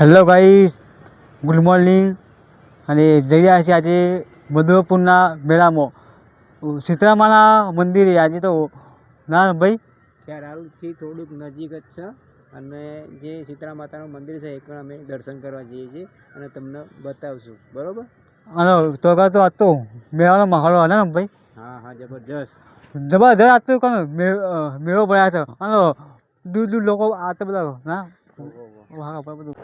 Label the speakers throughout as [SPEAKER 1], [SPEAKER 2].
[SPEAKER 1] Hello guys, good morning. અને જઈ રહ્યા છીએ આજે મધુપુરના મેળામાં સીતરામાના મંદિરે. આજે તો ના ભાઈ
[SPEAKER 2] ખેરાલુથી થોડુંક નજીક જ છે અને જે સીતરા માતાનું મંદિર છે એ પણ અમે દર્શન કરવા જઈએ છીએ અને તમને બતાવશું, બરોબર?
[SPEAKER 1] અને તો આજ તો મેળાનો માહોલ હતો ને ભાઈ?
[SPEAKER 2] હા હા, જબરજસ્ત
[SPEAKER 1] જબરજસ્ત. આજ તો મેળો ભરાયો હતો અને દૂર દૂર લોકો આવતા બધા ના બધું.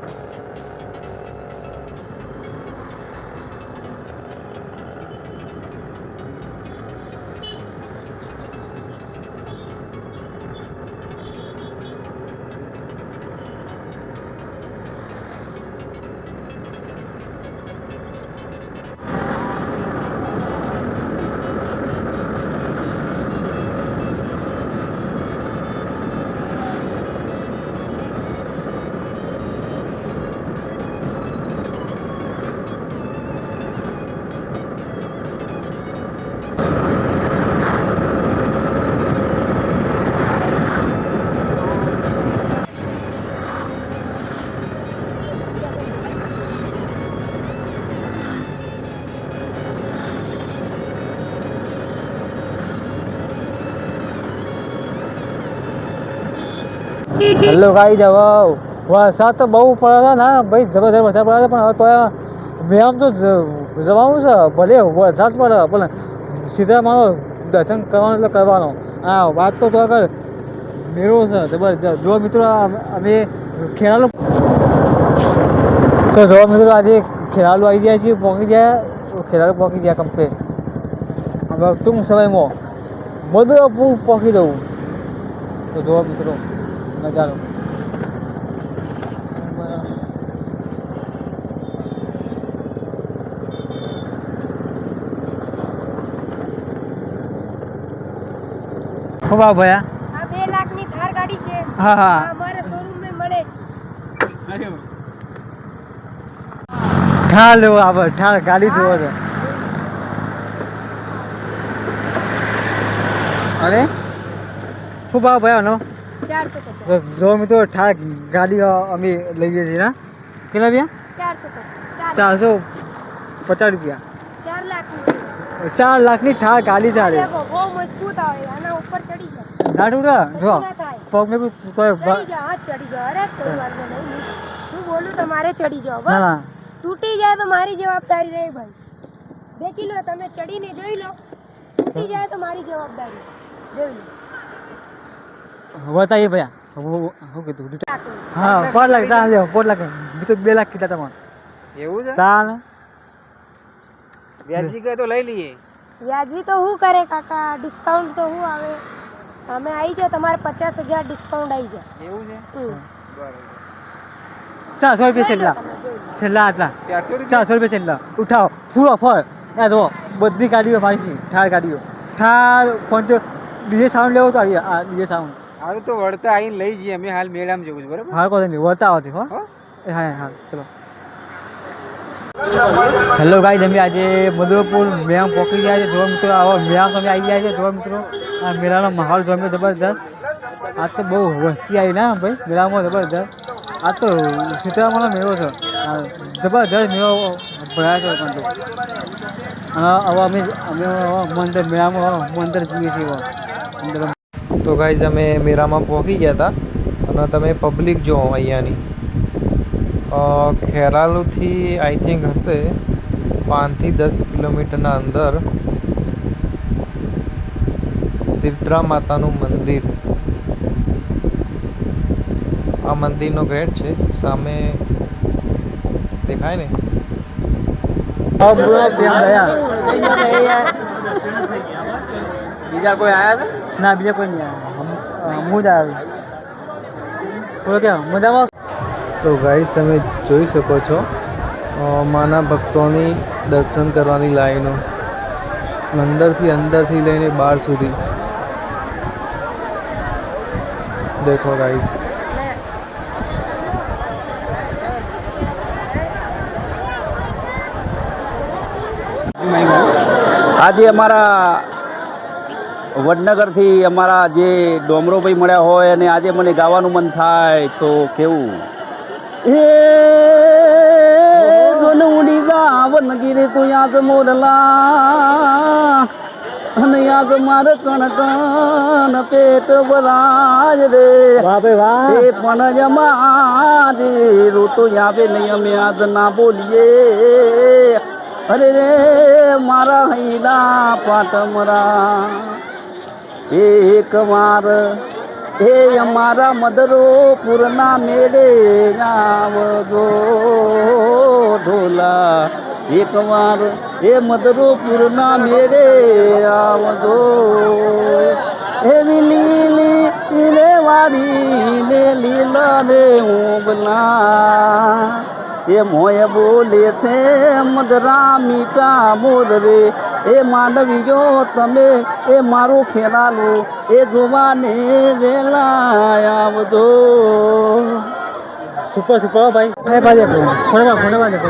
[SPEAKER 1] હેલો ગાઈસ, હવે વરસાદ તો બહુ પડે છે ને ભાઈ, જબરજસ્ત વરસાદ પડે છે. પણ હવે તો મેળામાં તો જવાનું છે. ભલે વરસાદ પડે પણ સીતારામનો દર્શન કરવાનું એટલે કરવાનો. હા, વાત તો આગળ મેળો છે જબરજસ્ત. જો મિત્રો અમે ખેરાલુ તો જો મિત્રો આજે ખેરાલુ આવી ગયા છીએ, પહોંચી ગયા કમ્પ્લીટ. હવે ટૂંક સમયમાં મધુપુર પહોંચી જવું. તો જો મિત્રો નજારો. ખોબા ભયા
[SPEAKER 3] આ 2 લાખની થાર ગાડી છે.
[SPEAKER 1] હા હા,
[SPEAKER 3] અમારા શોરૂમ માં મળે છે.
[SPEAKER 1] ઠાર લેવો આવે, ઠાર ગાડી જોવો છે. અરે શું ભાવ ભયા નો?
[SPEAKER 3] 450.
[SPEAKER 1] જો મિત્રો ઠાર ગાડી અમે લઈએ છીએ ના. કેટલા રૂપિયા?
[SPEAKER 3] 450.
[SPEAKER 1] 450 રૂપિયા.
[SPEAKER 3] 4 લાખની.
[SPEAKER 1] 4 લાખની ઠાર ગાડી ચાલે.
[SPEAKER 3] બહુ મજબૂત આવે, આના ઉપર ચડી જાય.
[SPEAKER 1] ના ટૂટા જો
[SPEAKER 3] ના થાય.
[SPEAKER 1] પગ મેં કોઈ
[SPEAKER 3] ચડી જાઓ, હા ચડી જાઓ. અરે કોઈ વાંધો નહીં, હું બોલું તમારે ચડી જાઓ.
[SPEAKER 1] ના
[SPEAKER 3] બસ
[SPEAKER 1] ના,
[SPEAKER 3] તૂટી જાય તો મારી જવાબદારી નહીં ભાઈ. દેખી લો, તમે ચડીને જોઈ લો. તૂટી જાય તો મારી જવાબદારી. જોઈ લો.
[SPEAKER 1] બતાવીએ ભયા. શું કીધું?
[SPEAKER 3] લાખ.
[SPEAKER 1] હા, 5 લાખ. ચાલ લેવો 5 લાખ. બીજું 2 લાખ કીધા તમારે.
[SPEAKER 2] એવું છે?
[SPEAKER 1] ચાલ
[SPEAKER 2] વ્યાજબી કહે તો લઈ લઈએ.
[SPEAKER 3] વ્યાજબી તો શું કરે કાકા, ડિસ્કાઉન્ટ તો શું આવે. અમે આવી જાઓ, તમારે 50,000 ડિસ્કાઉન્ટ આવી જાય.
[SPEAKER 2] એવું છે?
[SPEAKER 3] હમ.
[SPEAKER 2] બરાબર.
[SPEAKER 1] 400 રૂપિયા છેલ્લા.
[SPEAKER 3] તમે જોઈ લો.
[SPEAKER 1] છેલ્લા આટલા
[SPEAKER 2] 400
[SPEAKER 1] રૂપિયા છેલ્લા. ઉઠાવો ફૂલ ઓફર. એ જો બધી ગાડીઓ મારી છે. ઠાર ગાડીઓ. ઠાર 50 ડીજે સાઉન્ડ લેવો તો આ ડીજે સાઉન્ડ.
[SPEAKER 2] સારું તો વળતા આવીને લઈ જઈએ. અમે હાલ મેળામાં જવું છે, બરાબર?
[SPEAKER 1] હા, કોઈ નહીં વળતા આવતી હો.
[SPEAKER 2] હો?
[SPEAKER 1] હા હા, ચલો. હેલો ગાઈસ, અમે આજે મધુપુર મેળામાં પહોંચી ગયા છે. જો મિત્રો આવો મેળામાં તમે આવી ગયા છે. જો મિત્રો આ મેળાનો માહોલ જો મિત્રો જબરજસ્ત. આજ તો બહુ વસ્તી આવી ના ભાઈ મેળામાં, જબરજસ્ત. આજ તો સીતારામનો મેળો છે. જબરજસ્ત મેળો ભરાયો છે. અને હવે અમે મંદિર મેળામાં મંદિર જઈએ છીએ અંદર.
[SPEAKER 4] તો ગાઈઝ અમે મેળામાં પહોંચી ગયા હતા અને તમે પબ્લિક જો અહીંયાની ખેરાલુથી આઈ થિંક હશે 5 થી 10 કિલોમીટરના અંદર સીતરા માતાનું મંદિર. આ મંદિરનો ગેટ છે, સામે દેખાય ને.
[SPEAKER 1] બીજા કોઈ આયા હતા? ના, બીજા કોઈ નહીં આવ્યા. હું જ આવ્યો. બોલો કે મજામાં?
[SPEAKER 4] તો ગાઈઝ તમે જોઈ શકો છો માના ભક્તોની દર્શન કરવાની લાઈનો અંદરથી લઈને બહાર સુધી. દેખો ગાઈઝ.
[SPEAKER 5] આજે અમારા વડનગરથી અમારા જે ડોમરોભાઈ મળ્યા હોય અને આજે મને ગાવાનું મન થાય તો કેવું એ જોન ઉડી જાવ નગીરે તું યાદ મોરલા અને યાદ માર કણ કણ પેટ ભરાય રે
[SPEAKER 1] વાહ ભાઈ વાહ
[SPEAKER 5] એ પણ જમારે રોતો આવે નહીં અમે આજ ના બોલીએ અરે રે મારા હૈલા પાટમરા એક વાર એ અમારા મદરો પૂરના મેળે આવજો ઢોલા એક વાર એ મદરો પૂરના મેળે આવજો એવી લીલી રે વાળી ને લીલા રે ઉબલા એ મોય બોલે છે મદરા મીઠા મોર રે એ માનવીઓ તમે એ મારું ખેલાલું એ જોવાને વેલા આવજો
[SPEAKER 1] સુપર સુપર ભાઈ એ ભાઈ ફોનમાં દેખો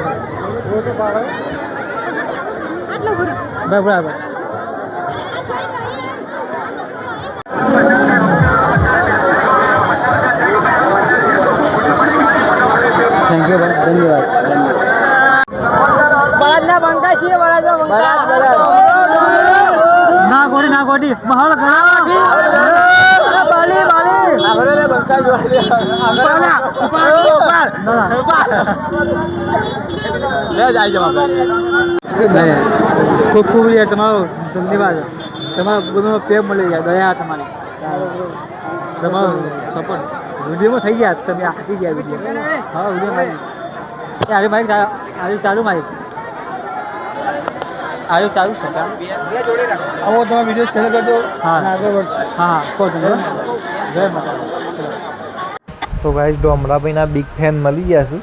[SPEAKER 3] આટલું ગુરુ
[SPEAKER 1] બરાબર થેન્ક યુ ભાઈ ધન્યવાદ બળદના બંકા છીએ બળદના બંકા ના ગોડી મહાલ ઘણા બાલી ખૂબ ખૂબ તમારો ધન્યવાદ તમારો બધો પ્રેમ મળી ગયા દયા તમારી તમારો સપોર્ટ વિડીયોમાં થઈ ગયા તમે આપી ગયા વિડીયો હા વિડીયો આજે મારી આજે ચાલુ મારી આજે ચાલુ છે આવો તમે વિડીયો શેર કરજો હા આગળ વધશે હા કહો તમે જય માતા
[SPEAKER 4] તો ગાઈસ ડોમરાભાઈના બિગ ફેન મળી ગયા છે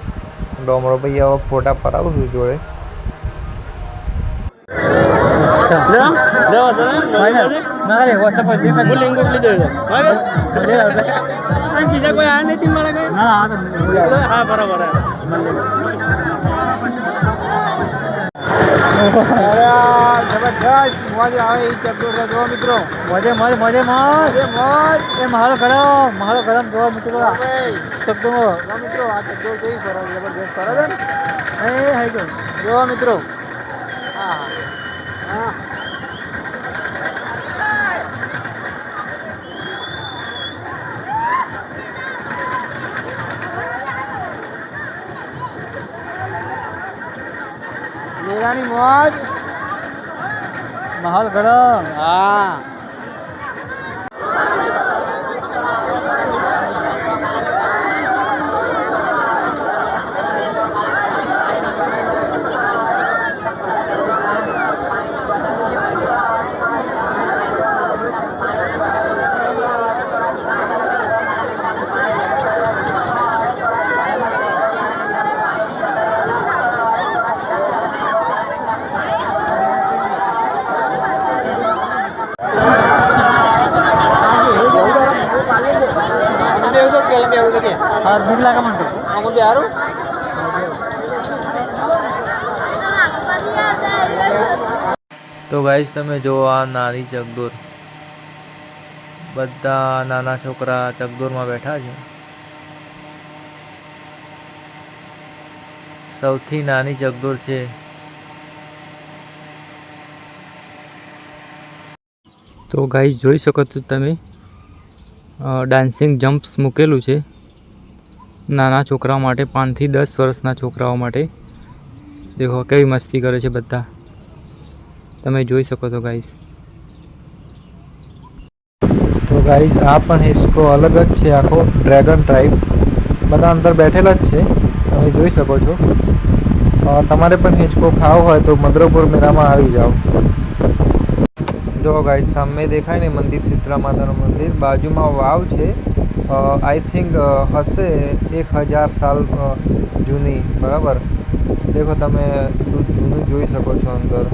[SPEAKER 4] ડોમરાભાઈ આવા ફોટા પડાવું છું જોડે
[SPEAKER 1] ના રે વોટ્સએપ પર લિંક મોકલી દેજો બીજા કોઈ આ નહીં ટીમ વાળા કઈ ના હા બરાબર જબરદસ્ત મોજ આવે એ ચકડોળ જો મિત્રો મોજે મોજ એ મહાલો ગરમ જો મિત્રો ચકડોળ મિત્રો આ ચકડોળ જોઈ જબરદસ્ત બરાબર એ હાઈ જો મિત્રો હા હા મેરાની મોજ માહોલ ગરમ હા और भूख लगा म्हणतो आम्ही यारू
[SPEAKER 4] તો ગાઈસ તમે જો આ નાની ચકડોર બધા નાના છોકરા ચકડોરમાં બેઠા છે સૌથી નાની ચકડોર છે તો ગાઈસ જોઈ શકો છો તમે ડાન્સિંગ જમ્પ્સ મૂકેલું છે નાના છોકરાઓ માટે 5 થી 10 વર્ષના છોકરાઓ માટે દેખો કેવી મસ્તી કરે છે બધા તમે જોઈ શકો છો ગાઈસ તો ગાઈસ આ પણ હિસ્કો અલગ જ છે આખો ડ્રેગન ટાઈપ બધા અંદર બેઠેલા જ છે તમે જોઈ શકો છો તમારે પણ હિંચકો ખાવો હોય તો મદરોપુર મેળામાં આવી જાઓ જો ગાઈસ સામે દેખાય ને મંદિર શીતળા માતાનું મંદિર બાજુમાં વાવ છે આઈ થિંક હશે 1000 સાલ જૂની બરાબર દેખો તમે જૂનું જોઈ શકો છો અંદર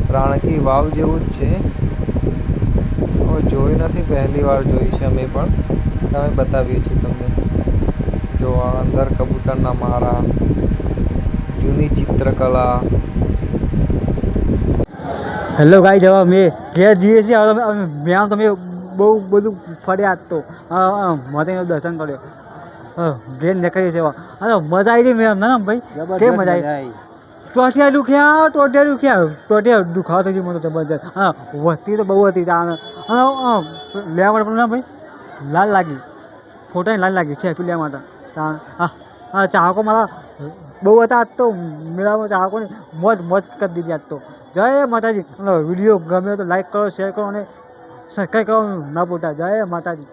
[SPEAKER 4] રાણકી વાવ જેવું જ છે જોઈ નથી પહેલી વાર જોઈ છે અમે પણ તમે બતાવીએ છીએ તમને જો અંદર કબૂતરના મારા જૂની ચિત્રકલા
[SPEAKER 1] હેલો ગાઈસ હવે અમે ઘેર જઈએ છીએ હવે મેં તમે બહુ બધું ફર્યા તો માતાજીનું દર્શન કર્યો ઘેર નીકળી છે અને મજા આવી ગઈ મેં ના ભાઈ કેમ મજા આવી ટોટિયા દુખ્યા દુખાવો થઈ ગયો મને જબરજસ્ત હા વસ્તી તો બહુ હતી ત્યાં લેવા માટે પણ ના ભાઈ લાલ લાગી ફોટાની લાલ લાગી છે લેવા માટે ત્યાં હા ચાહકો મારા બહુ હતા આજ તો મેળામાં ચાહકોની મોજ કરી દીધી આજ તો જય માતાજી વિડીયો ગમે તો લાઈક કરો શેર કરો અને સબસ્ક્રાઈબ કરવાનું ના ભૂલતા જય માતાજી.